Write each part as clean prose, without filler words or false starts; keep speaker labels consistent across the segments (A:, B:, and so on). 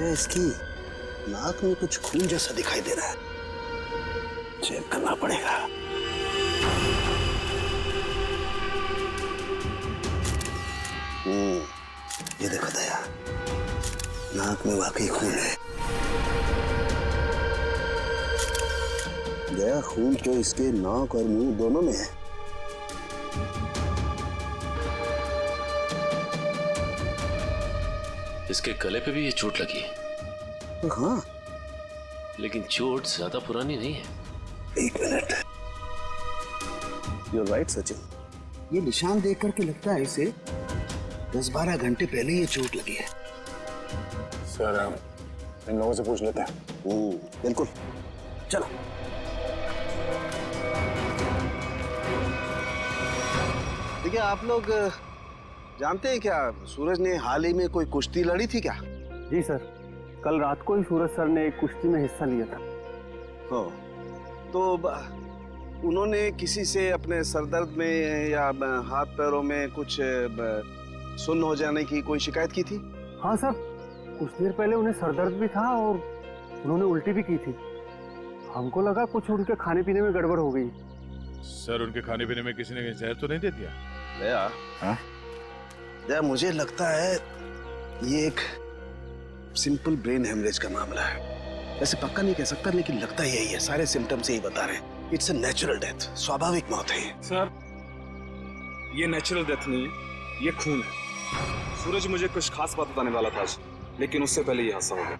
A: है इसकी नाक में कुछ खून जैसा दिखाई दे रहा है, चेक करना पड़ेगा। ये देखो दया, नाक में वाकई खून है। दया, खून तो इसके नाक और मुंह दोनों में है।
B: इसके गले पे भी ये चोट लगी है।
A: हाँ,
B: लेकिन चोट ज्यादा पुरानी नहीं है।
A: एक मिनट। You're right, Sachin. ये निशान देख करके लगता है इसे 10-12 घंटे पहले ये चोट लगी है।
C: सर, हम इन लोगों से पूछ लेते हैं।
A: बिल्कुल, चलो। देखिए, आप लोग जानते हैं क्या, सूरज ने हाल ही में कोई कुश्ती लड़ी थी क्या?
D: जी सर, कल रात को ही सूरज सर ने एक कुश्ती में हिस्सा लिया था।
A: हो, तो उन्होंने किसी से अपने सरदर्द में या हाथ पैरों में कुछ सुन्न हो जाने की कोई शिकायत की थी?
D: हाँ सर, कुछ देर पहले उन्हें सरदर्द भी था और उन्होंने उल्टी भी की थी। हमको लगा कुछ उनके खाने पीने में गड़बड़ हो गई।
C: सर, उनके खाने पीने में किसी ने जहर तो नहीं दे दिया?
A: दया,
C: हाँ?
A: दया, मुझे लगता है ये एक सिंपल ब्रेन हेमरेज का मामला है। वैसे पक्का नहीं कह सकता, लेकिन लगता यही है। सारे सिम्टम्स यही बता रहे हैं। इट्स अ नेचुरल डेथ, स्वाभाविक मौत है ये।
E: सर, ये नेचुरल डेथ नहीं है, ये खून है। सूरज मुझे कुछ खास बात बताने वाला था आज, लेकिन उससे पहले ये हादसा हो गया।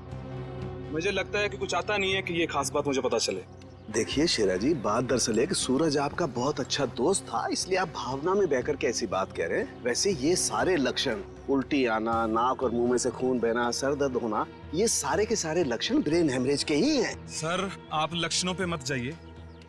E: मुझे लगता है कि कुछ आता नहीं है कि ये खास बात मुझे पता चले।
A: देखिए शेरा जी, बात दरअसल है कि सूरज आपका बहुत अच्छा दोस्त था, इसलिए आप भावना में बहकर के ऐसी बात कह रहे हैं। वैसे ये सारे लक्षण, उल्टी आना, नाक और मुंह में से खून बहना, सर दर्द होना, ये सारे के सारे लक्षण ब्रेन हेमरेज के ही हैं।
E: सर, आप लक्षणों पे मत जाइए,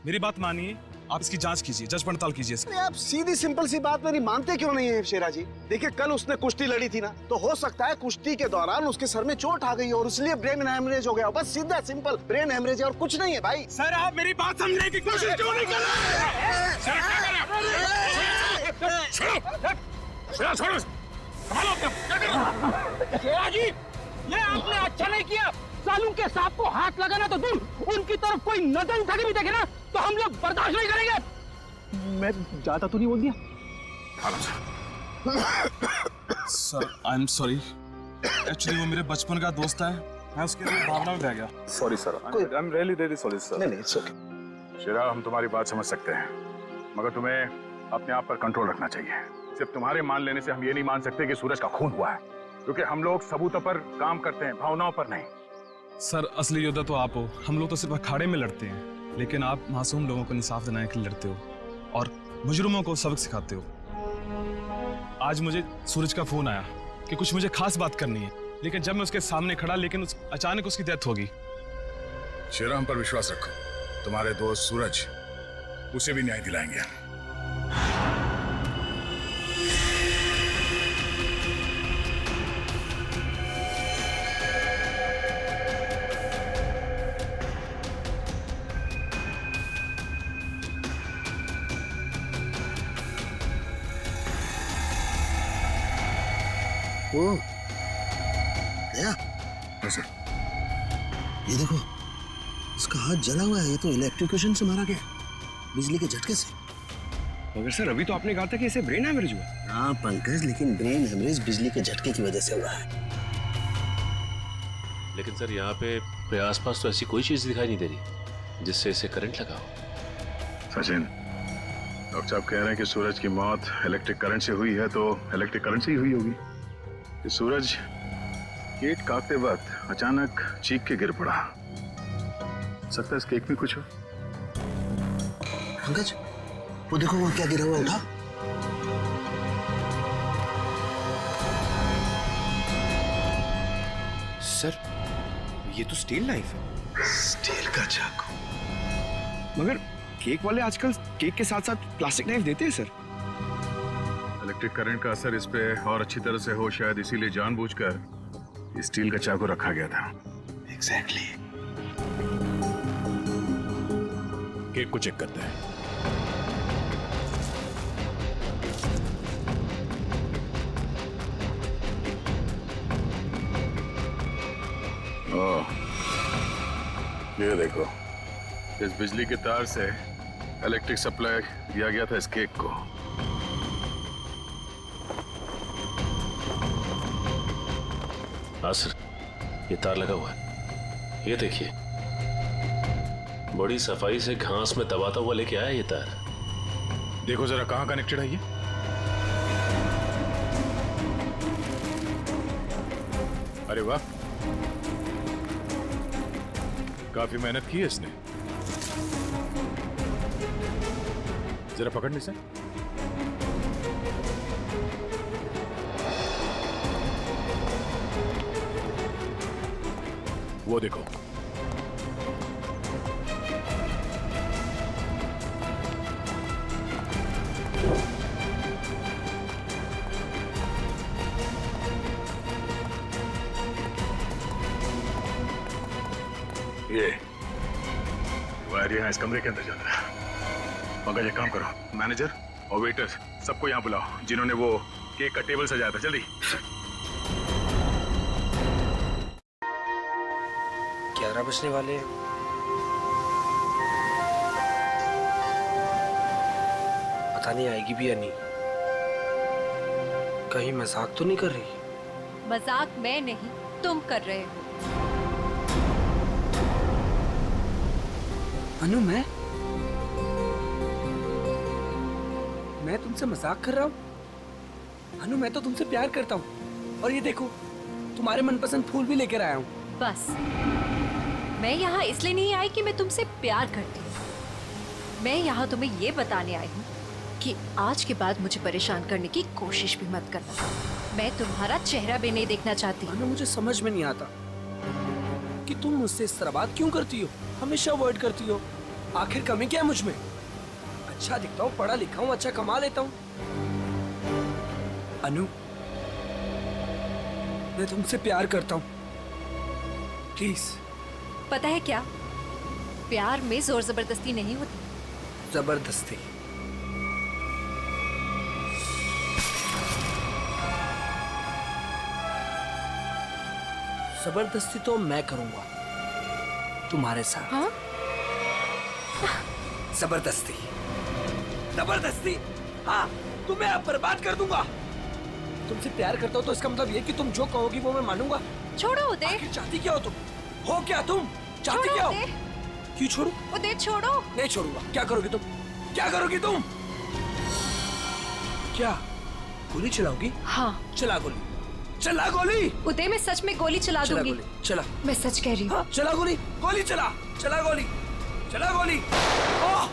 E: मेरी बात मानिए। आप इसकी जांच कीजिए, जांच पड़ताल कीजिए इसकी।
A: आप सीधी सिंपल सी बात मेरी मानते क्यों नहीं है शेरा जी? देखिए, कल उसने कुश्ती लड़ी थी ना, तो हो सकता है कुश्ती के दौरान उसके सर में चोट आ गई और इसलिए ब्रेन हेमरेज हो गया। बस सीधा सिंपल ब्रेन हेमरेज है और कुछ नहीं है भाई।
E: सर, आप मेरी बात समझने की कोशिश क्यों नहीं कर रहे?
F: ये आपने अच्छा नहीं किया। सालू के सांप को हाथ लगाना तो दूर, उनकी तरफ कोई नजर उठा के भी देखे ना तो हम लोग बर्दाश्त नहीं करेंगे।
D: मैं ज्यादा तो नहीं बोल दिया?
E: Sir, I am sorry. Actually वो मेरे बचपन का दोस्त है, मैं उसके लिए भावना में बह गया।
C: Sorry sir, I am really really sorry sir.
A: नहीं, इट्स ओके।
C: शेरा, हम तुम्हारी बात समझ सकते हैं, मगर तुम्हें अपने आप पर कंट्रोल रखना चाहिए। सिर्फ तुम्हारे मान लेने से हम ये नहीं मान सकते कि सूरज का खून हुआ है, क्योंकि हम लोग सबूतों पर काम करते हैं, भावनाओं पर नहीं।
E: सर, असली योद्धा तो आप हो, हम लोग तो सिर्फ अखाड़े में लड़ते हैं, लेकिन आप मासूम लोगों को इंसाफ दिलाने के लिए लड़ते हो और मुजरिमों को सबक सिखाते हो। आज मुझे सूरज का फोन आया कि कुछ मुझे खास बात करनी है, लेकिन जब मैं उसके सामने खड़ा, लेकिन अचानक उसकी डेथ होगी।
C: शेरा, हम पर विश्वास रखो, तुम्हारे दोस्त सूरज, उसे भी न्याय दिलाएंगे।
A: ओ, दया,
C: सर,
A: ये देखो, इसका हाथ जला हुआ है। ये तो इलेक्ट्रिक्यूशन से मारा गया, बिजली के झटके से।
D: मगर सर, अभी तो आपने कहा था कि इसे ब्रेन हेमरेज हुआ।
A: हाँ पंकज, लेकिन ब्रेन हेमरेज बिजली के झटके की वजह से हुआ है।
B: लेकिन सर, यहाँ पे आसपास तो ऐसी कोई चीज दिखाई नहीं दे रही जिससे इसे करंट लगा हो।
C: सचिन, डॉक्टर साहब कह रहे हैं कि सूरज की मौत इलेक्ट्रिक करंट से हुई है, तो इलेक्ट्रिक करंट से ही हुई होगी। कि सूरज केक काटते वक्त अचानक चीख के गिर पड़ा। सकता है इस केक में कुछ हो।
A: पंकज, वो देखो, वो क्या गिरा हुआ उठा।
G: सर, ये तो स्टील नाइफ है।
A: स्टील का चाकू।
G: मगर केक वाले आजकल केक के साथ साथ प्लास्टिक नाइफ देते हैं सर।
C: इलेक्ट्रिक करंट का असर इस पे और अच्छी तरह से हो, शायद इसीलिए जानबूझकर स्टील का चाकू रखा गया था।
A: एग्जैक्टली।
C: केक को चेक करते हैं। ये देखो, इस बिजली के तार से इलेक्ट्रिक सप्लाई दिया गया था इस केक को।
B: हाँ सर, ये तार लगा हुआ है, ये देखिए। बड़ी सफाई से घास में दबाता हुआ लेके आया ये तार।
C: देखो जरा कहाँ कनेक्टेड है ये। अरे वाह, काफी मेहनत की है इसने। जरा पकड़ने से। वो देखो, ये वायर यहाँ इस कमरे के अंदर जाता है। मगर ये काम करो, मैनेजर और वेटर्स सबको यहाँ बुलाओ जिन्होंने वो केक का टेबल सजाया था। जल्दी।
H: 11 बजने वाले हैं। पता नहीं आएगी भी या नहीं। कहीं मजाक तो नहीं कर रही?
I: मजाक मैं नहीं, तुम कर रहे हो।
H: अनु, मैं तुमसे मजाक कर रहा हूँ? अनु, मैं तो तुमसे प्यार करता हूँ। और ये देखो, तुम्हारे मनपसंद फूल भी लेकर आया हूँ।
I: बस, मैं यहाँ इसलिए नहीं आई कि मैं तुमसे प्यार करती हूँ। मैं यहाँ तुम्हें ये बताने आई हूँ कि आज के बाद मुझे परेशान करने की कोशिश भी मत करना। मैं तुम्हारा चेहरा भी नहीं देखना चाहती।
H: अनु, मुझे समझ में नहीं आता कि तुम मुझसे इस तरह बात क्यों करती हो, हमेशा अवॉइड करती हो। आखिर कमी क्या है मुझ में? अच्छा दिखता हूँ, पढ़ा लिखा हूँ, अच्छा कमा लेता हूँ। अनु, मैं तुमसे प्यार करता हूँ, प्लीज।
I: पता है क्या, प्यार में जोर जबरदस्ती नहीं होती।
H: जबरदस्ती? जबरदस्ती तो मैं करूंगा तुम्हारे साथ।
I: हाँ?
H: जबरदस्ती, जबरदस्ती। हाँ, तुम्हें अब बर्बाद कर दूंगा। तुमसे प्यार करता हूँ तो इसका मतलब ये कि तुम जो कहोगी वो मैं मानूंगा।
I: छोड़ो उदय।
H: आखिर चाहती क्या हो तुम? हो क्या तुम? चाहती
I: छोड़ो
H: क्या हो?
I: उदय।
H: क्यों छोड़ू?
I: उदय छोड़ो।
H: नहीं छोड़ूंगा। क्या करोगी तुम? क्या करोगी तुम? क्या गोली चलाओगी?
I: हाँ।
H: चला गोली, चला गोली।
I: उदय, मैं सच में गोली चला
H: चला
I: दूंगी।
H: गोली, चला।
I: मैं सच कह रही हूँ।
H: हाँ, चला गोली, गोली चला, चला गोली, चला गोली। ओह!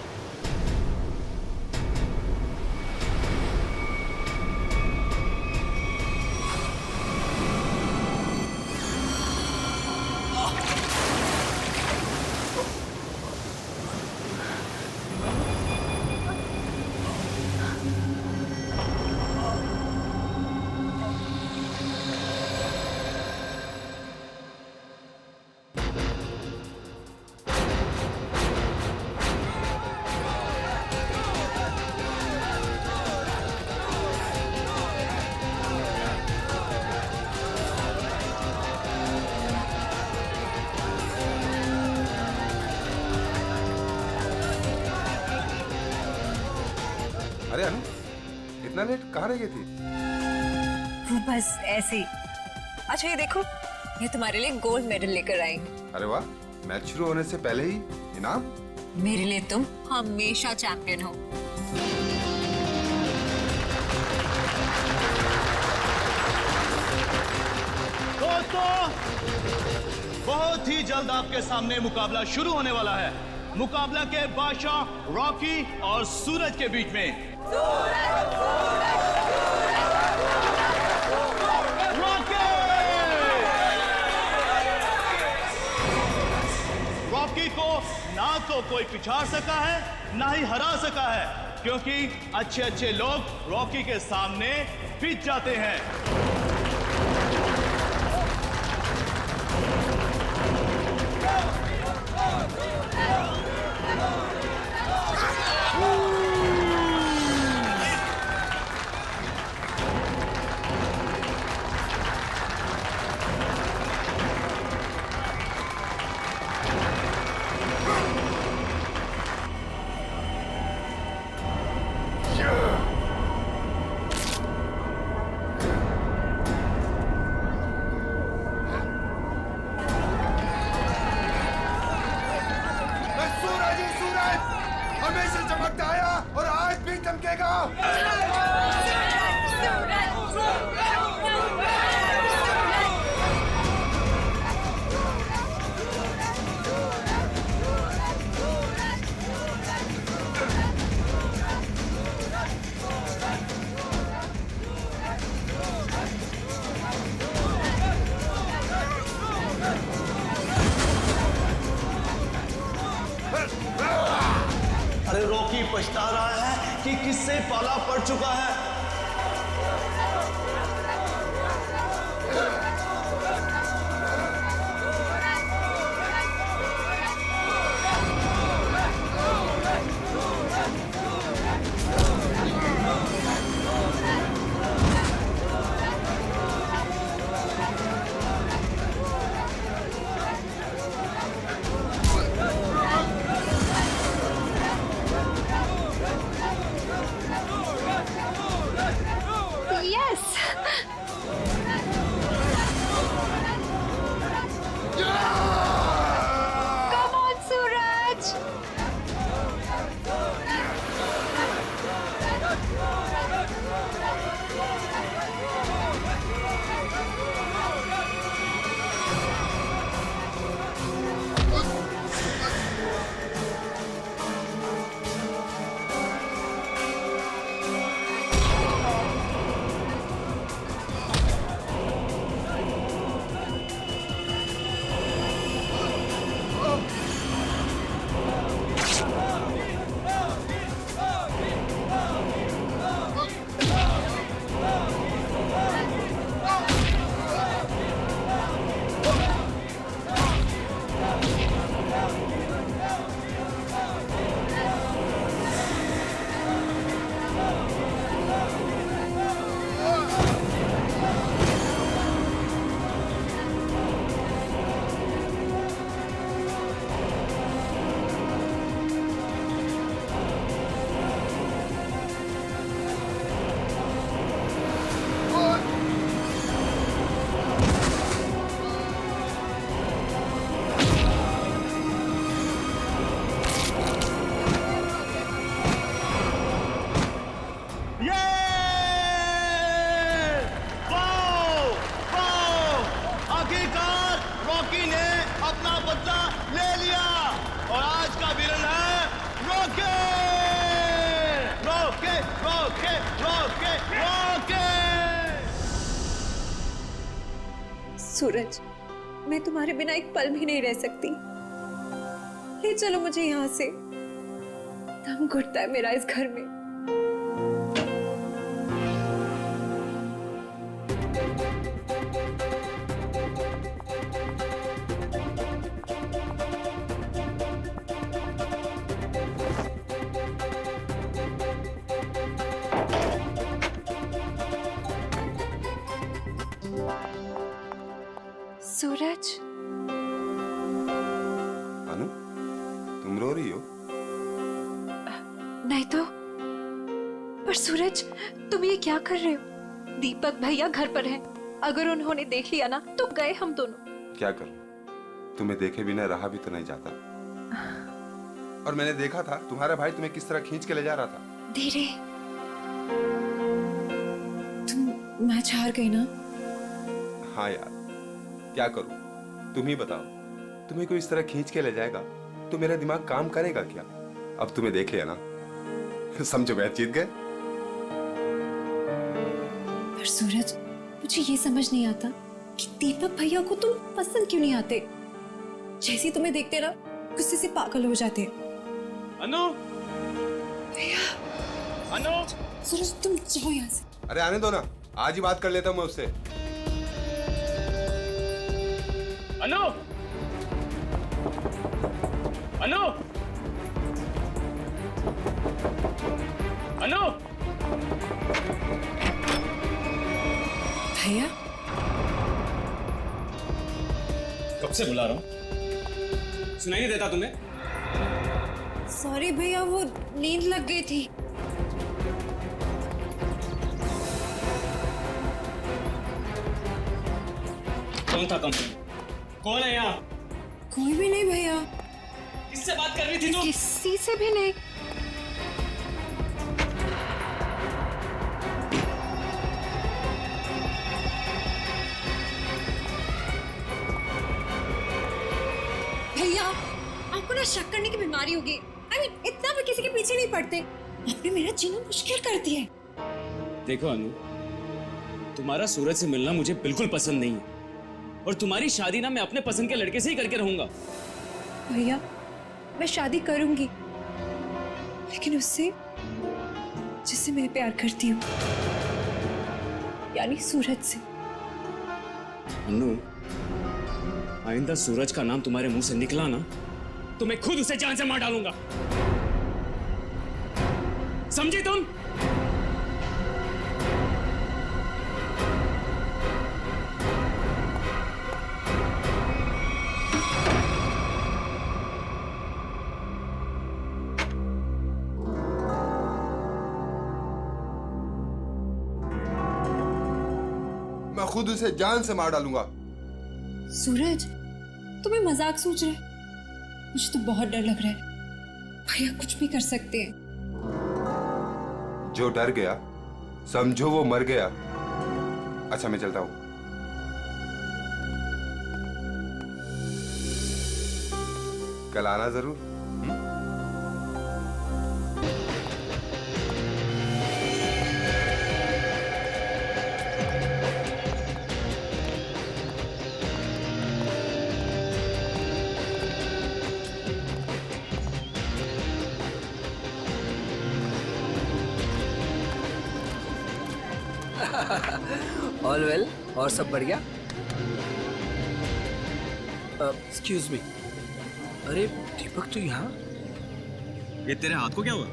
J: अरे अनु, इतना लेट कहाँ रह गई थी?
K: बस ऐसे ही। अच्छा ये देखो, ये तुम्हारे लिए गोल्ड मेडल लेकर आई हूँ।
J: अरे वाह, मैच शुरू होने से पहले ही इनाम?
K: मेरे लिए तुम हमेशा चैंपियन हो।
F: दोस्तों, बहुत ही जल्द आपके सामने मुकाबला शुरू होने वाला है। मुकाबला के बादशाह रॉकी और सूरज के बीच में। रॉकी को ना तो कोई पिछाड़ सका है, ना ही हरा सका है, क्योंकि अच्छे अच्छे लोग रॉकी के सामने पिट जाते हैं।
J: पिताजी सूरज हमेशा चमकता आया और आज भी चमकेगा।
F: अरे रॉकी पछता रहा है कि किससे पाला पड़ चुका है।
K: सूरज, मैं तुम्हारे बिना एक पल भी नहीं रह सकती। ले चलो मुझे यहाँ से, दम घुटता है मेरा इस घर में।
I: सूरज,
J: अनु, तुम रो रही हो?
I: नहीं तो। पर सूरज, तुम ये क्या कर रहे हो? दीपक भैया घर पर हैं। अगर उन्होंने देख लिया ना तो गए हम दोनों।
J: क्या करूं? तुम्हें देखे बिना रहा भी तो नहीं जाता। और मैंने देखा था तुम्हारा भाई तुम्हें किस तरह खींच के ले जा रहा था।
K: धीरे, तुम मैच हार गई ना?
J: हाँ यार, क्या करूं? तुम ही बताओ। तुम्हें कोई इस तरह खींच के ले जाएगा तो मेरा दिमाग काम करेगा क्या? अब तुम्हें देख लिया ना, समझो मैच जीत गए।
K: पर सूरज, मुझे ये समझ नहीं आता कि दीपक भैया को तुम पसंद क्यों नहीं आते। जैसे तुम्हें देखते ना गुस्से से पागल हो जाते।
E: अनु,
K: भैया,
E: अनु,
K: सूरज तुम जाओ यहाँ से।
J: अरे आने दो ना, आज ही बात कर लेता हूँ मैं उससे।
E: अनु, अनु, अनु,
K: भैया,
E: कब से बुला रहा हूँ, सुनाई नहीं देता तुम्हें?
K: सॉरी भैया, वो नींद लग गई थी।
E: कौन था कंपनी? कौन है यहाँ?
K: कोई भी नहीं भैया।
E: किस
H: किससे बात कर रही थी तुम?
K: किसी से भी नहीं। भैया, आपको ना शक करने की बीमारी होगी। इतना भी किसी के पीछे नहीं पड़ते। आपने मेरा जीना मुश्किल कर दिया है।
L: देखो अनु, तुम्हारा सूरज से मिलना मुझे बिल्कुल पसंद नहीं है, और तुम्हारी शादी ना मैं अपने पसंद के लड़के से ही करके रहूंगा।
K: भैया, मैं शादी करूंगी, लेकिन उससे जिससे मैं प्यार करती हूँ, यानी सूरज से।
L: अनु, आइंदा सूरज का नाम तुम्हारे मुंह से निकला ना तो मैं खुद उसे जान से मार डालूंगा। समझी तुम?
J: मैं खुद उसे जान से मार डालूंगा।
K: सूरज, तुम्हें मजाक सोच रहे? मुझे तो बहुत डर लग रहा है। भैया कुछ भी कर सकते हैं।
J: जो डर गया समझो वो मर गया। अच्छा मैं चलता हूं। कल आना जरूर।
H: ऑल वेल, और सब बढ़िया? एक्सक्यूज मी, अरे दीपक तू यहाँ?
L: ये तेरे हाथ को क्या हुआ?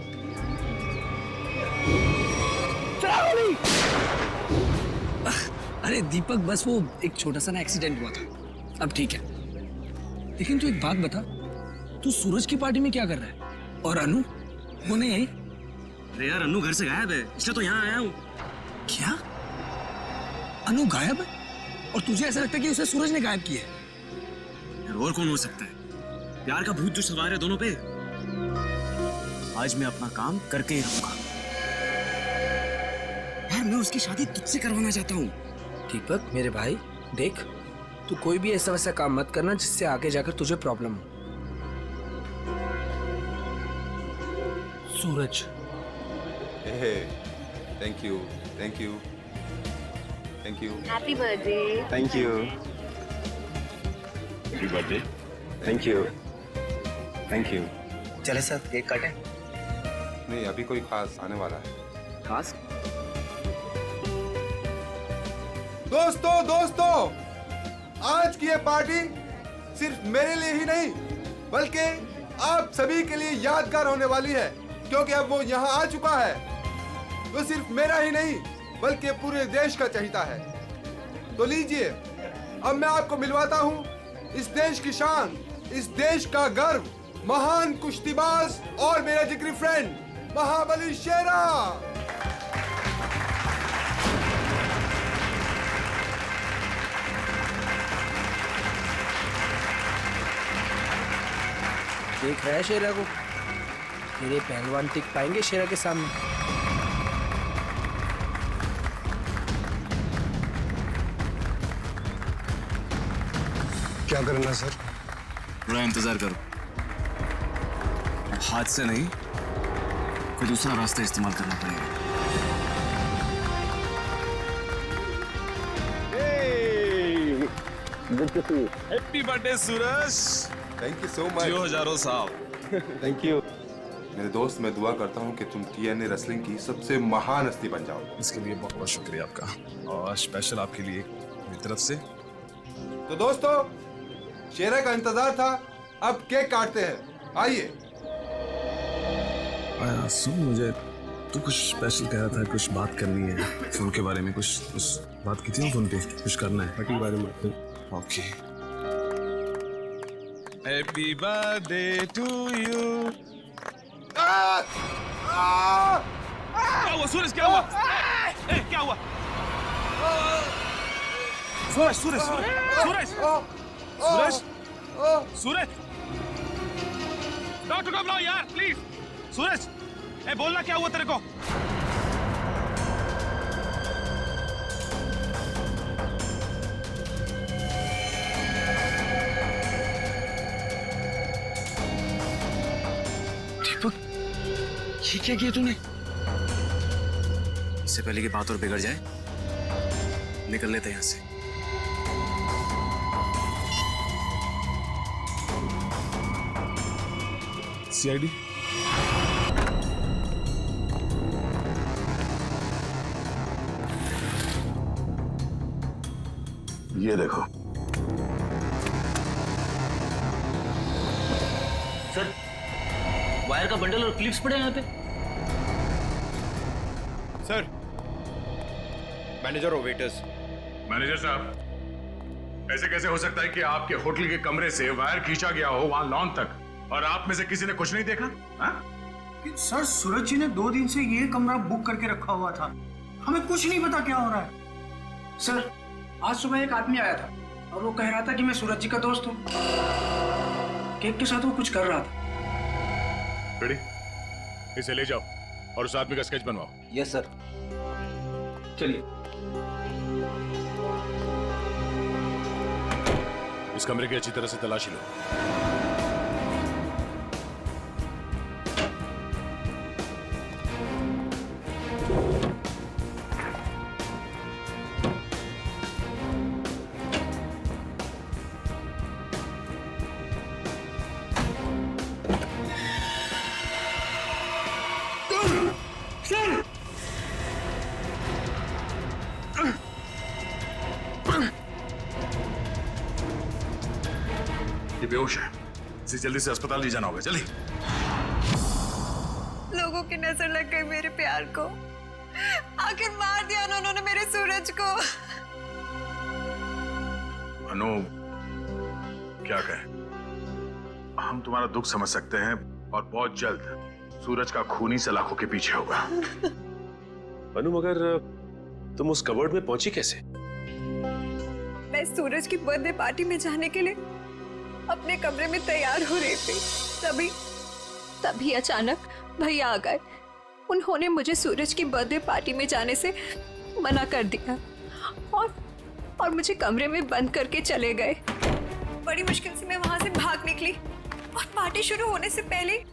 H: अरे दीपक, बस वो एक छोटा सा ना एक्सीडेंट हुआ था, अब ठीक है। लेकिन तू एक बात बता, तू सूरज की पार्टी में क्या कर रहा है? और अनु वो नहीं आई?
L: अरे यार, अनु घर से गायब है, इसलिए तो यहाँ आया हूँ।
H: क्या? अनु गायब है? और तुझे ऐसा लगता है कि उसे सूरज ने गायब किया है?
L: यार और कौन हो सकता है? प्यार का भूत जो सवार है दोनों पे। आज मैं अपना काम करके ही रहूंगा। यार मैं उसकी शादी तुझसे करवाना चाहता हूँ।
H: दीपक मेरे भाई, देख तू कोई भी ऐसा वैसा काम मत करना जिससे आगे जाकर तुझे प्रॉब्लम हो। Suraj,
J: thank you, thank you, thank you.
I: Happy birthday.
G: Thank you.
J: Happy birthday.
G: Thank you. Thank you.
M: चले सर, केक काटें?
J: नहीं, अभी कोई खास आने वाला है।
G: खास?
J: दोस्तों, आज की ये पार्टी सिर्फ मेरे लिए ही नहीं बल्कि आप सभी के लिए यादगार होने वाली है, क्योंकि अब वो यहाँ आ चुका है। वो सिर्फ मेरा ही नहीं बल्कि पूरे देश का चहेता है। तो लीजिए, अब मैं आपको मिलवाता हूँ इस देश की शान, इस देश का गर्व, महान कुश्तीबाज और मेरा जिगरी फ्रेंड महाबली शेरा।
H: देख रहा है शेरा को? मेरे पहलवान टिक पाएंगे शेरा के सामने?
G: क्या करना सर?
L: थोड़ा इंतजार करो। हाथ से नहीं, कोई दूसरा रास्ता इस्तेमाल करना पड़ेगा। Happy birthday Suraj.
J: Thank you so much.
L: जियो हजारों साल।
J: थैंक यू मेरे दोस्त। मैं दुआ करता हूँ कि तुम TNA रेसलिंग की सबसे महान हस्ती बन जाओ।
E: इसके लिए बहुत बहुत शुक्रिया आपका, और स्पेशल आपके लिए मेरी तरफ से।
J: तो दोस्तों, शेरा का इंतजार था, अब केक काटते हैं। आइए।
E: सुन, मुझे तू कुछ स्पेशल कह रहा था, कुछ बात करनी है फोन के बारे में। कुछ बात की थी ना फोन पे, कुछ करना है पार्टी के बारे में। Okay. Happy birthday to you. क्या हुआ सूरज? क्या हुआ? क्या हुआ? सूरज सूरज सूरज सूरज सूरज सूरज डॉक्टर को बुलाओ यार प्लीज। सूरज, ए बोलना क्या हुआ तेरे को?
G: दीपक, ये क्या किया तूने? इससे पहले कि बात और बिगड़ जाए, निकल लेते हैं यहाँ से।
E: सीआईडी?
C: ये देखो।
F: सर, वायर का बंडल और क्लिप्स पड़े हैं यहाँ पे।
J: सर, मैनेजर और वेटर्स।
C: मैनेजर साहब, ऐसे कैसे हो सकता है कि आपके होटल के कमरे से वायर खींचा गया हो वहां लॉन तक और आप में से किसी ने कुछ नहीं देखा?
D: सर, सूरज जी ने 2 दिन से ये कमरा बुक करके रखा हुआ था, हमें कुछ नहीं पता क्या हो रहा है।
H: सर, आज सुबह एक आदमी आया था और वो कह रहा था कि मैं सूरज जी का दोस्त हूँ। केक के साथ वो कुछ कर रहा था।
C: रेडी? इसे ले जाओ और उस आदमी का स्केच बनवाओ।
F: Yes sir. चलिए।
C: इस कमरे की अच्छी तरह से तलाशी लो। ये बेहोश है, इसे जल्दी से अस्पताल ले जाना होगा। जल्दी।
K: लोगों की नजर लग गई मेरे प्यार को, आखिर मार दिया उन्होंने मेरे सूरज को।
C: अनु, क्या कहें, हम तुम्हारा दुख समझ सकते हैं और बहुत जल्द सूरज का खून ही सलाखों के पीछे होगा।
B: अनु, मगर तुम उस कबर्ड में पहुंची कैसे?
K: मैं सूरज की बर्थडे पार्टी में जाने के लिए अपने कमरे में तैयार हो रही थी, तभी अचानक भैया आ गए। उन्होंने मुझे सूरज की बर्थडे पार्टी में जाने से मना कर दिया और मुझे कमरे में बंद करके चले गए। बड़ी मुश्किल से मैं वहां से भाग निकली और पार्टी शुरू होने से पहले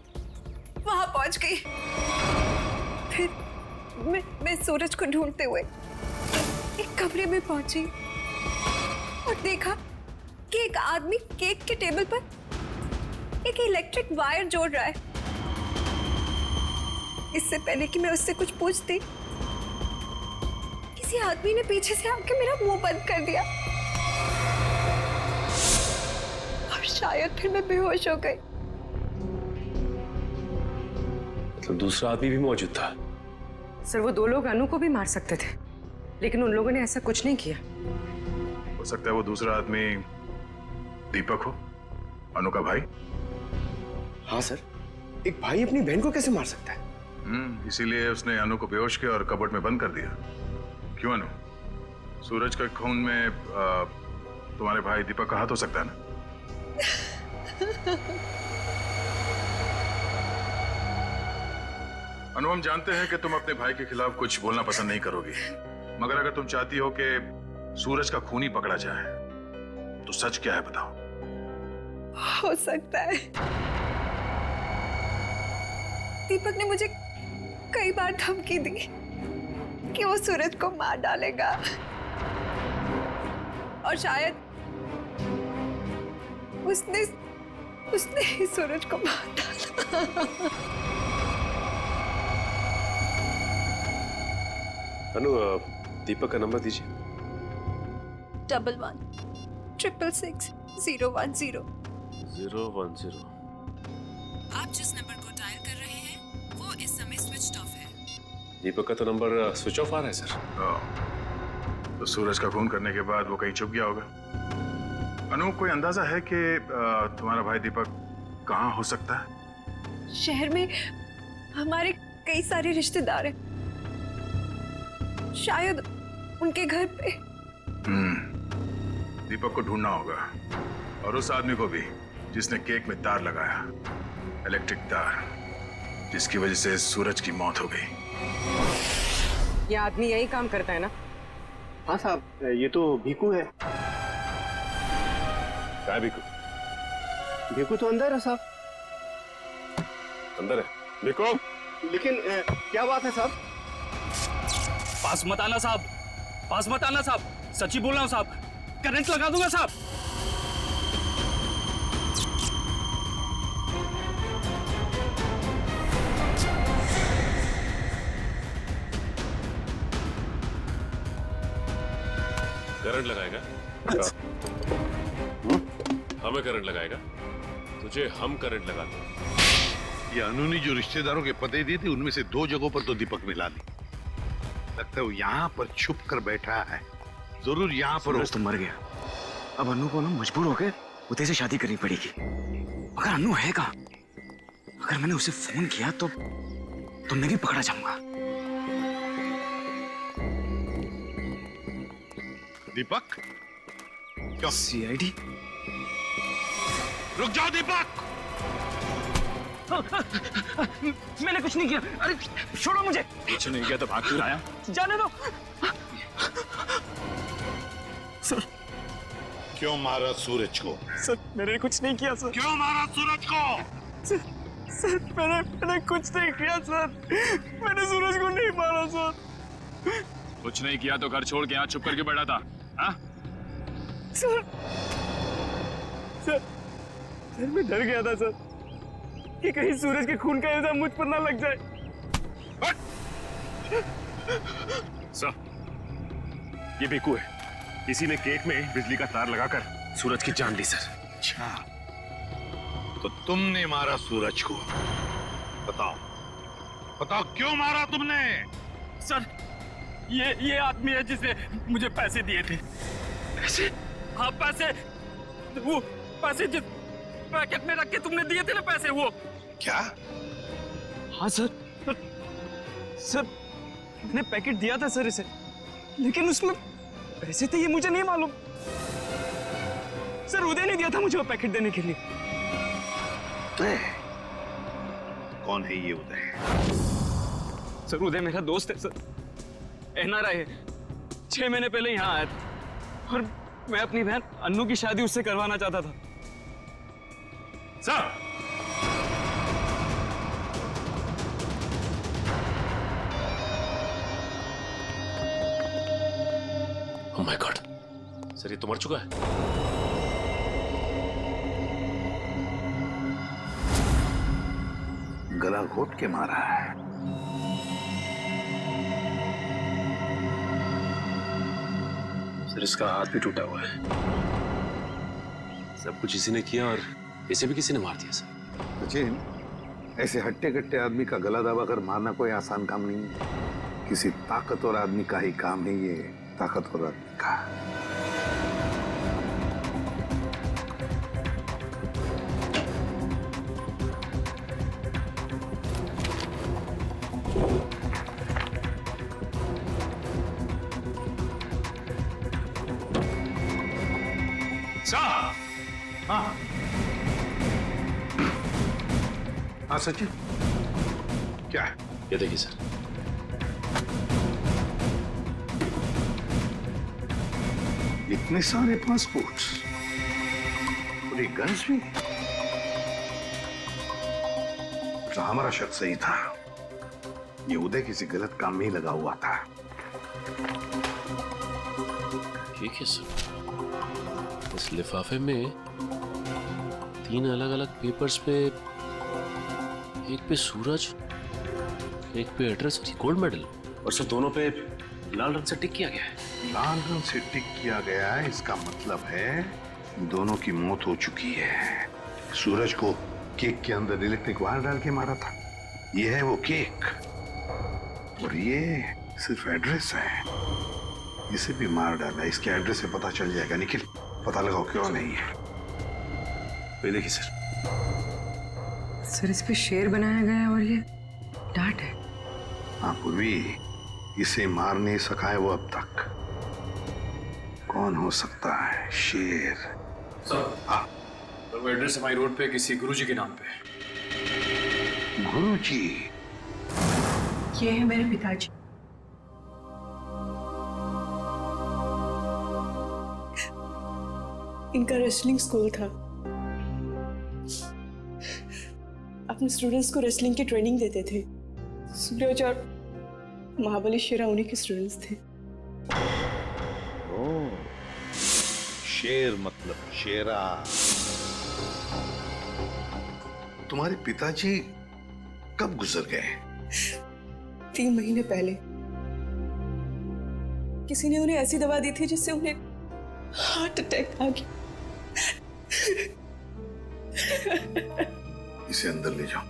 K: वहां पहुंच गई। फिर मैं सूरज को ढूंढते हुए एक कमरे में पहुंची और देखा कि एक आदमी केक के टेबल पर एक इलेक्ट्रिक वायर जोड़ रहा है। इससे पहले कि मैं उससे कुछ पूछती, किसी आदमी ने पीछे से आके मेरा मुंह बंद कर दिया और शायद फिर मैं बेहोश हो गई।
B: मतलब दूसरा आदमी भी मौजूद था?
M: सर, वो 2 लोग अनु को भी मार सकते थे, लेकिन उन लोगों ने ऐसा कुछ नहीं किया।
C: हो सकता है वो दूसरा आदमी दीपक हो, अनु का भाई।
G: हाँ सर, एक भाई अपनी बहन को कैसे मार सकता है?
C: इसीलिए उसने अनु को बेहोश किया और कबर्ड में बंद कर दिया। क्यों अनु, सूरज के खून में तुम्हारे भाई दीपक का हाथ हो सकता है ना? अनु, हम जानते हैं कि तुम अपने भाई के खिलाफ कुछ बोलना पसंद नहीं करोगी, मगर अगर तुम चाहती हो कि सूरज का खून ही पकड़ा जाए तो सच क्या है बताओ।
K: हो सकता है दीपक ने मुझे कई बार धमकी दी कि वो सूरज को मार डालेगा और शायद उसने ही सूरज को मार डाला।
B: अनु, दीपक का नंबर दीजिए।
K: 11-666-010।
M: आप जिस नंबर को डायल कर रहे हैं वो इस समय स्विच ऑफ है।
B: दीपक का तो नंबर स्विच ऑफ आ रहा है सर।
C: तो सूरज का खून करने के बाद वो कहीं छुप गया होगा। अनु, कोई अंदाजा है कि तुम्हारा भाई दीपक कहाँ हो सकता है?
K: शहर में हमारे कई सारे रिश्तेदार हैं, शायद उनके घर पे।
C: दीपक को ढूंढना होगा और उस आदमी को भी जिसने केक में तार लगाया। इलेक्ट्रिक तार, जिसकी वजह से सूरज की मौत हो गई।
M: ये आदमी यही काम करता है ना?
D: हाँ साहब, ये तो भीकू है।
C: क्या बिकू?
D: भीकू तो अंदर है साहब।
C: अंदर है बिकू?
D: लेकिन क्या बात है साहब?
L: पास मत आना साहब, पास मत आना साहब, सच्ची बोल रहा हूँ साहब, करंट लगा दूंगा साहब।
B: करंट लगाएगा? हमें करंट लगाएगा? तुझे हम करंट लगाते हैं।
N: ये अनु ने जो रिश्तेदारों के पते दिए थे उनमें से 2 जगहों पर तो दीपक मिला ली। लगता है वो यहाँ पर छुप कर बैठा है। जरूर यहाँ पर
G: सूरज तो मर गया। अब अनु को ना मजबूर होकर उदय से शादी करनी पड़ेगी। अगर अनु है कहाँ? अगर मैंने उसे फोन किया तो मैं भी पकड़ा जाऊंगा।
N: दीपक? क्यों?
G: सीआईडी?
N: रुक जाओ दीपक!
L: मैंने कुछ नहीं किया। अरे छोड़ो मुझे।
E: कुछ नहीं किया तो भाग क्यों आया?
L: जाने दो।
N: सर, क्यों मारा सूरज को?
E: सर मैंने कुछ नहीं किया सर।
N: क्यों मारा सूरज को?
E: सर मैंने कुछ नहीं किया सर। मैंने सूरज को नहीं मारा सर। कुछ नहीं किया तो घर छोड़ के यहाँ चुप करके बैठा था? हाँ? सर मैं डर गया था सर कि कहीं सूरज के खून का इल्जाम मुझ पर ना लग जाए।
N: सर, ये बेकू है। इसी ने केक में बिजली का तार लगाकर सूरज की जान ली सर। अच्छा, तो तुमने मारा सूरज को? बताओ क्यों मारा तुमने?
E: सर ये आदमी है जिसने मुझे पैसे दिए थे। पैसे? हाँ पैसे, वो पैसे जिस पैकेट में रख के तुमने दिए थे ना पैसे, वो।
N: क्या?
E: हाँ सर मैंने पैकेट दिया था सर इसे, लेकिन उसमें पैसे थे ये मुझे नहीं मालूम। सर उदय ने दिया था मुझे वो पैकेट देने के लिए।
N: कौन है ये उदय?
E: सर उदय मेरा दोस्त है सर, एनआरआई है। 6 महीने पहले यहाँ आया था और मैं अपनी बहन अन्नू की शादी उससे करवाना चाहता था।
N: Sir,
B: oh my God, sir ये तो मर चुका है।
N: गला घोट के मारा है।
B: सर इसका हाथ भी टूटा हुआ है। सब कुछ इसी ने किया और इसे भी किसी ने मार दिया सर।
N: सचिन, ऐसे हट्टे कट्टे आदमी का गला दबाकर मारना कोई आसान काम नहीं है। किसी ताकतवर आदमी का ही काम है ये, ताकतवर आदमी का। हाँ सचिन, क्या है?
B: ये देखिए सर,
N: इतने सारे पासपोर्ट्स और ये गन्स भी। तो हमारा शक सही था, ये उदय किसी गलत काम में ही लगा हुआ था।
B: ठीक है सर, इस लिफाफे में 3 अलग-अलग पेपर्स पे, एक पे सूरज, एक पे एड्रेस और गोल्ड मेडल, और सर दोनों पे लाल रंग से टिक किया गया है।
N: लाल रंग से टिक किया गया है, इसका मतलब है दोनों की मौत हो चुकी है। सूरज को केक के अंदर इलेक्ट्रिक वायर डाल के मारा था। ये है वो केक, और ये सिर्फ एड्रेस है। इसे भी मार डाला। इसके एड्रेस से पता चल जाएगा। निखिल, पता लगाओ क्यों नहीं है। ये देखिए सर,
M: सर इस पे शेर बनाया गया है और ये डांट है।
N: हाँ पूर्वी, इसे मार नहीं सका है वो अब तक। कौन हो सकता है? शेर।
E: सर, हाँ, वो एड्रेस हमारी रोड पे किसी गुरुजी के नाम पे है।
N: गुरुजी।
M: ये है मेरे पिताजी।
O: इनका रेसलिंग स्कूल था। अपने स्टूडेंट्स को रेसलिंग की ट्रेनिंग देते थे। सूरज और महाबली शेरा उन्हीं के स्टूडेंट्स थे।
N: शेर मतलब शेरा। तुम्हारे पिताजी कब गुजर गए?
O: 3 महीने पहले। किसी ने उन्हें ऐसी दवा दी थी जिससे उन्हें हार्ट अटैक आ गया।
N: इसे अंदर ले जाओ।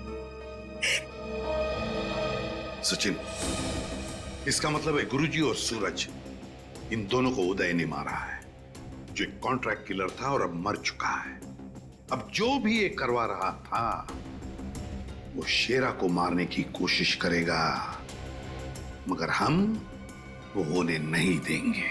N: सचिन, इसका मतलब है गुरुजी और सूरज, इन दोनों को उदय ने मारा है, जो एक कॉन्ट्रैक्ट किलर था और अब मर चुका है। अब जो भी ये करवा रहा था वो शेरा को मारने की कोशिश करेगा, मगर हम वो होने नहीं देंगे।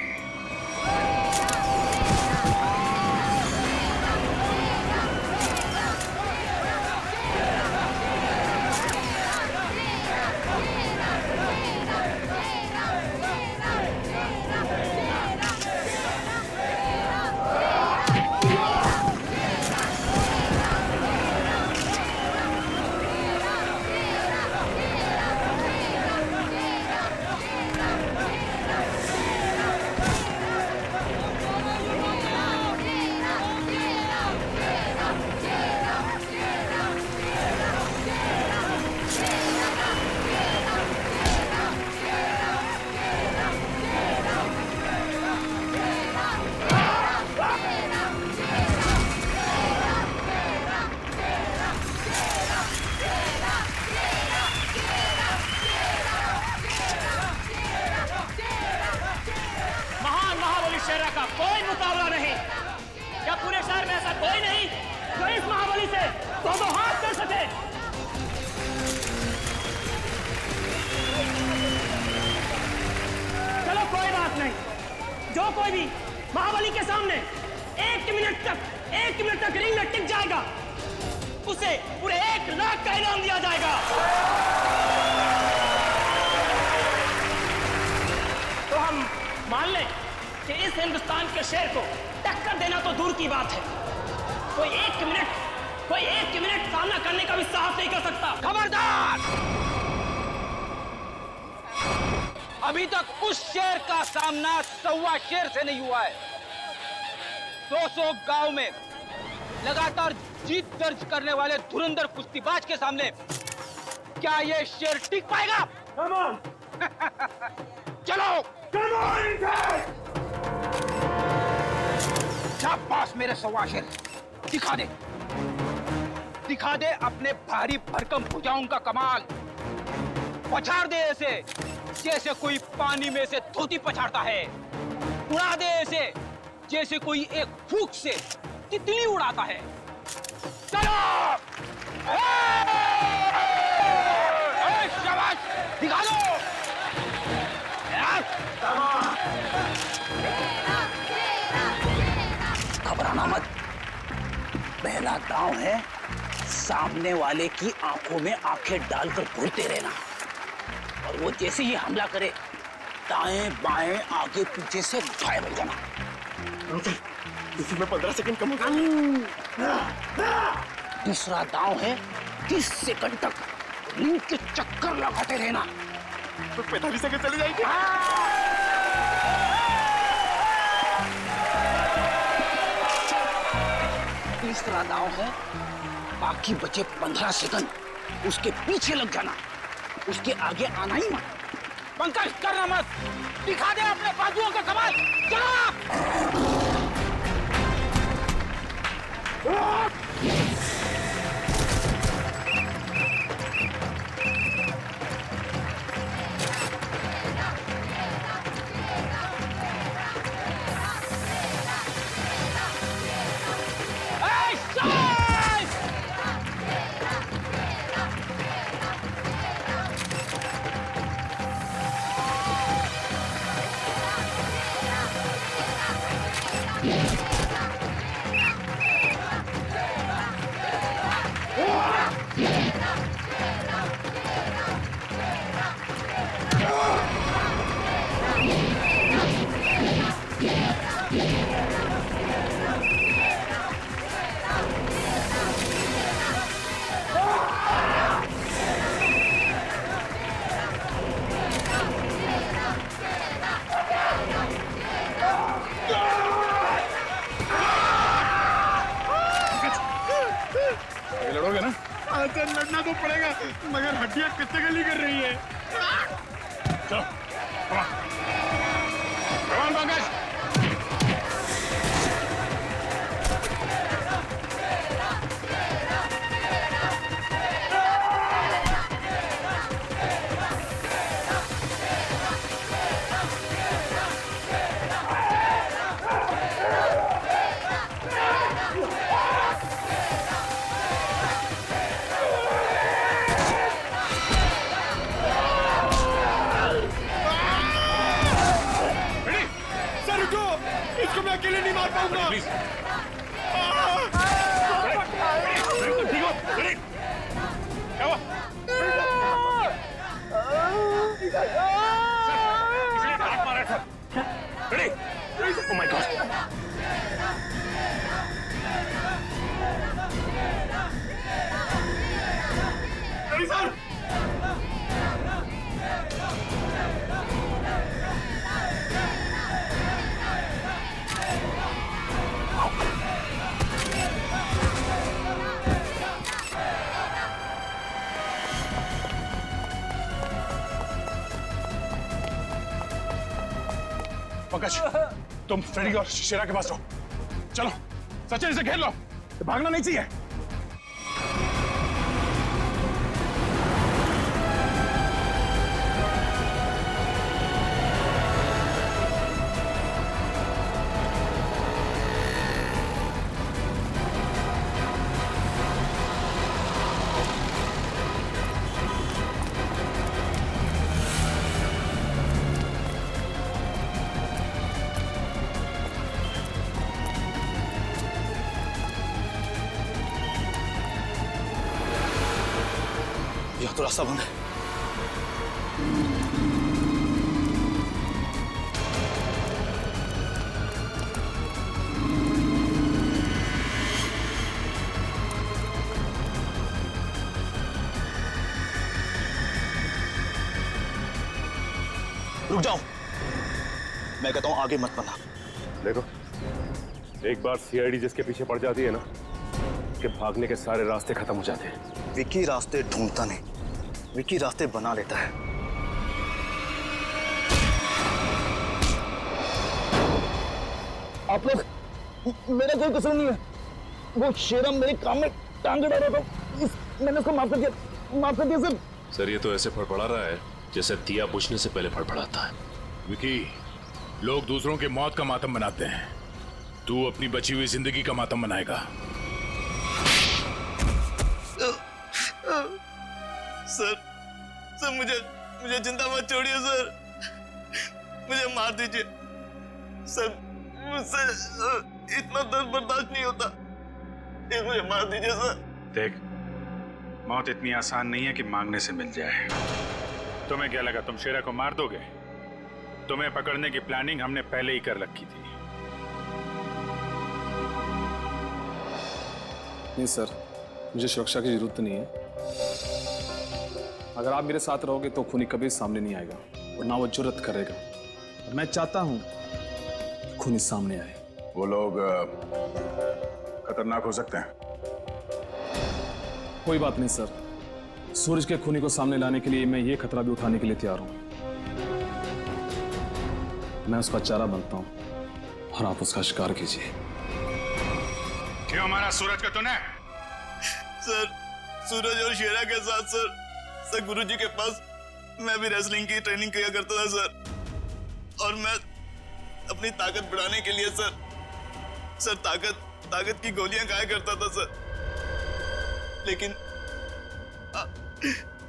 P: जो कोई भी महाबली के सामने 1 मिनट तक रिंग में टिक जाएगा उसे पूरे 1 लाख का इनाम दिया जाएगा। तो हम मान लें कि इस हिंदुस्तान के शेर को टक्कर देना तो दूर की बात है, कोई एक मिनट सामना करने का भी साहस नहीं कर सकता।
F: खबरदार! अभी तक उस शेर का सामना 1.25 शेर से नहीं हुआ है। 200 गांव में लगातार जीत दर्ज करने वाले धुरंधर कुश्तीबाज के सामने क्या ये शेर टिक पाएगा? चलो शाबाश मेरे 1.25 शेर, दिखा दे अपने भारी भरकम भुजाओं का कमाल। पछाड़ दे ऐसे जैसे कोई पानी में से धोती पछाड़ता है, उड़ा दे ऐसे जैसे कोई एक फूंक से तितली उड़ाता है। चलो शाबाश, दिखा दो।
Q: घबराना मत, पहला दांव है सामने वाले की आंखों में आंखें डालकर घूरते रहना, और वो जैसे ही हमला करे दाएं बाएं आगे पीछे से गायब हो जाना।
P: इसी में 15 सेकंड कम हो गए।
Q: दूसरा दांव है 30 सेकंड तक रिंग के चक्कर लगाते रहना।
P: तो 45 सेकंड चली जाएगी।
Q: तीसरा दांव है बाकी बचे 15 सेकंड उसके पीछे लग जाना, उसके आगे आना ही मत।
F: पंकज करना मत, दिखा दे अपने बाजुओं का कमाल। चलो
C: जाएगा, मगर हड्डियां कितने गली कर रही है। चलो, पंकज। इसको मैं अकेले नहीं मार पाऊंगा। प्लीज। ठीक हो? रेडी? क्या हुआ? इसने हाथ मारा था। Ready? Oh my God! Ready sir? Pankaj, तुम फ्रेडी और शेरा के पास रहो। चलो, सचिन इसे घेर लो। भागना नहीं चाहिए। यहाँ तो रास्ता बंद है।
R: रुक जाओ, मैं कहता हूं आगे मत बढ़ना।
S: देखो, एक बार सीआईडी जिसके पीछे पड़ जाती है ना, कि भागने के सारे रास्ते खत्म हो जाते हैं।
R: विकी रास्ते ढूंढता नहीं, विकी रास्ते बना लेता है। आप लोग, मेरा कोई कसूर नहीं है। वो शेरा मेरे काम में टांग अड़ा रहा था, मैंने उसको माफ कर दिया सर।
B: सर, ये तो ऐसे फड़फड़ा रहा है जैसे दिया बुझने से पहले फड़फड़ाता है।
T: विकी, लोग दूसरों के मौत का मातम मनाते हैं, तू अपनी बची हुई जिंदगी का मातम मनाएगा।
R: सर मुझे जिंदा मत छोड़िए सर, मुझे मार दीजिए सर, मुझसे इतना दर्द बर्दाश्त नहीं होता, मुझे मार दीजिए सर।
C: देख, मौत इतनी आसान नहीं है कि मांगने से मिल जाए। तुम्हें क्या लगा तुम शेरा को मार दोगे? तुम्हें पकड़ने की प्लानिंग हमने पहले ही कर रखी थी।
E: नहीं सर, मुझे सुरक्षा की जरूरत नहीं है। अगर आप मेरे साथ रहोगे तो खूनी कभी सामने नहीं आएगा और ना वो जुर्रत करेगा। और मैं चाहता हूं कि खूनी सामने आए।
C: वो लोग खतरनाक हो सकते हैं।
E: कोई बात नहीं सर, सूरज के खूनी को सामने लाने के लिए मैं ये खतरा भी उठाने के लिए तैयार हूं। मैं उसका चारा बनता हूं और आप उसका शिकार कीजिए।
C: क्यों मारा सूरज को तूने?
R: सर, सूरज और शेरा के साथ सर गुरुजी के पास मैं भी रेसलिंग की ट्रेनिंग किया करता था सर, और मैं अपनी ताकत बढ़ाने के लिए सर ताकत की गोलियां खाया करता था सर। लेकिन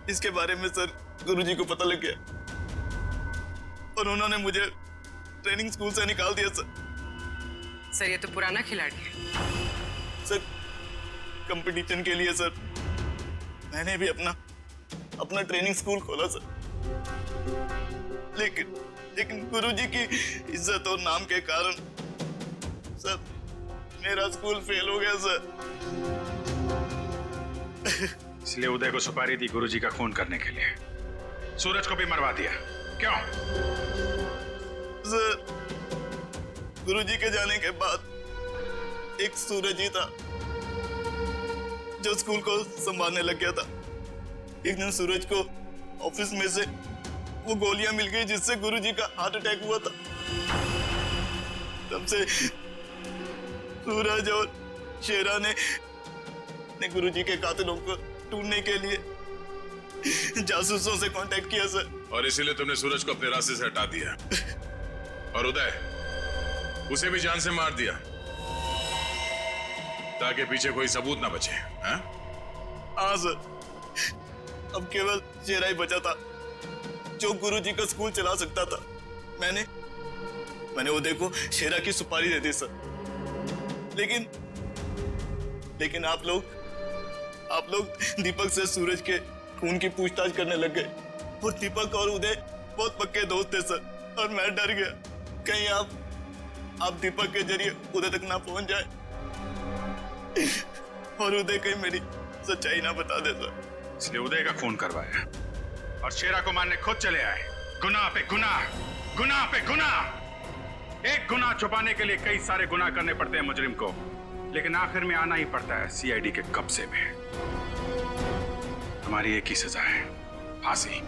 R: इसके बारे में सर गुरुजी को पता लग गया और उन्होंने मुझे ट्रेनिंग स्कूल से निकाल दिया सर।
M: ये तो पुराना खिलाड़ी है
R: सर। कंपटीशन के लिए सर मैंने भी अपना ट्रेनिंग स्कूल खोला सर, लेकिन गुरुजी की इज्जत और नाम के कारण सर मेरा स्कूल फेल हो गया सर।
C: इसलिए उदय को सुपारी दी गुरुजी का खून करने के लिए। सूरज को भी मरवा दिया क्यों?
R: सर, गुरुजी के जाने के बाद एक सूरज ही था जो स्कूल को संभालने लग गया था। एक दिन सूरज को ऑफिस में से वो गोलियां मिल गई जिससे गुरुजी का हार्ट अटैक हुआ था। तब से सूरज और शेरा ने गुरुजी के कातिलों को ढूंढने के लिए जासूसों से कांटेक्ट किया सर।
T: और इसीलिए तुमने सूरज को अपने रास्ते से हटा दिया और उदय उसे भी जान से मार दिया ताकि पीछे कोई सबूत ना बचे।
R: हाँ सर, अब केवल शेरा ही बचा था जो गुरुजी का स्कूल चला सकता था। मैंने उदय को शेरा की सुपारी दे दी सर, लेकिन आप लोग दीपक से सूरज के खून की पूछताछ करने लग गए और दीपक और उदय बहुत पक्के दोस्त थे सर। और मैं डर गया कहीं आप दीपक के जरिए उदय तक ना पहुंच जाए और उदय कहीं मेरी सच्चाई ना बता दे सर।
C: इसलिए उदय का खून करवाया और शेरा को मारने खुद चले आए। गुनाह पे गुनाह, गुनाह पे गुनाह। एक गुनाह छुपाने के लिए कई सारे गुनाह करने पड़ते हैं मुजरिम को, लेकिन आखिर में आना ही पड़ता है सीआईडी के कब्जे में। हमारी एक ही सजा है, फांसी।